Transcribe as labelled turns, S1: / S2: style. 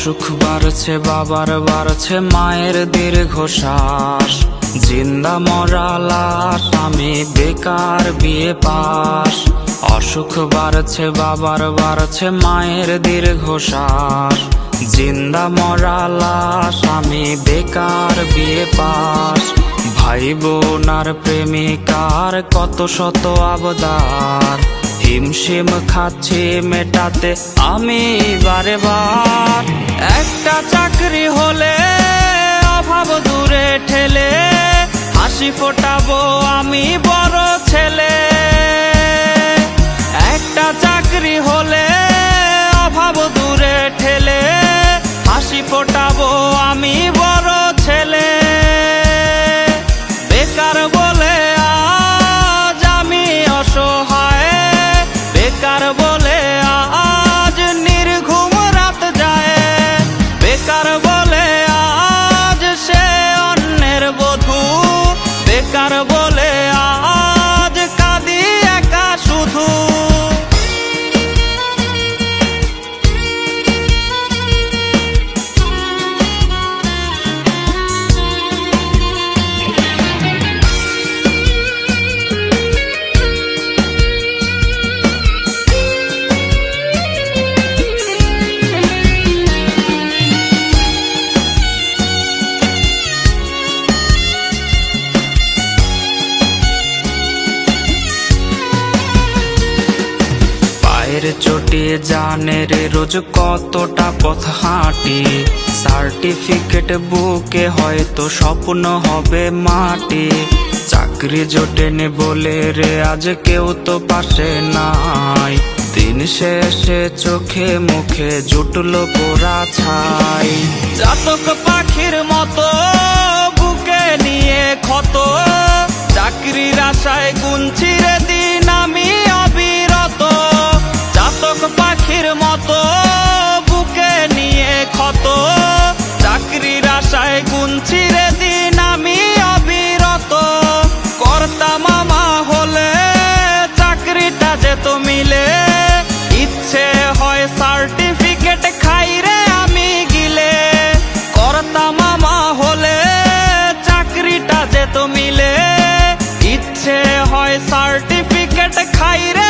S1: অসুখ বাড়ছে বাবার বাড়ছে মায়ের দীর্ঘশ্বাস, জিন্দা মরা লাশ আমি বেকার বিয়ে পাস। অসুখ বাড়ছে বাবার বাড়ছে মায়ের দীর্ঘশ্বাস, জিন্দা মরা লাশ আমি বেকার বিয়ে পাস। ভাই বোন আর প্রেমিকার কত শত আবদার, হিমশিম খাচ্ছি মেটাতে আমি বারে বার। একটা চাকরি হলে অভাব দূরে ঠেলে, হাসি ফোটাবো আমি বড় ছেলে। একটা চাকরি হলে অভাব দূরে ঠেলে, হাসি ফোটাবো আমি বড় ছেলে। বেকার বলে আজ আমি অসহায়, বেকার বলে আজ নির্ঘুম রাত যায়, বেকার বলে আজ সে অন্যের বধূ, বেকার বলে আজ কাঁদি একা শুধু। চোটে জানের রোজ কতটা পথ হাঁটি, সার্টিফিকেট বুকে হয়তো স্বপ্ন হবে মাটি। চাকরি জোটেনি বলে রে আজ কেউ তো পাশে নাই, দিন শেষে চোখে মুখে জুটলো পোড়া ছাই। জাতক পাখির মতো বুকে নিয়ে ক্ষত, চাকরির আশায় গুনছি রে দিন আমি অবিরত। জাতক পাখির মতো বুকে নিয়ে ক্ষত, চাকরির আশায় গুনছি রে দিন আমি অবিরত। কর্তা মামা হলে চাকরিটা যেত মিলে, ইচ্ছে হয় সার্টিফিকেট খাই রে আমি গিলে। কর্তা মামা হলে চাকরিটা যেত মিলে, ইচ্ছে হয় সার্টিফিকেট খাই রে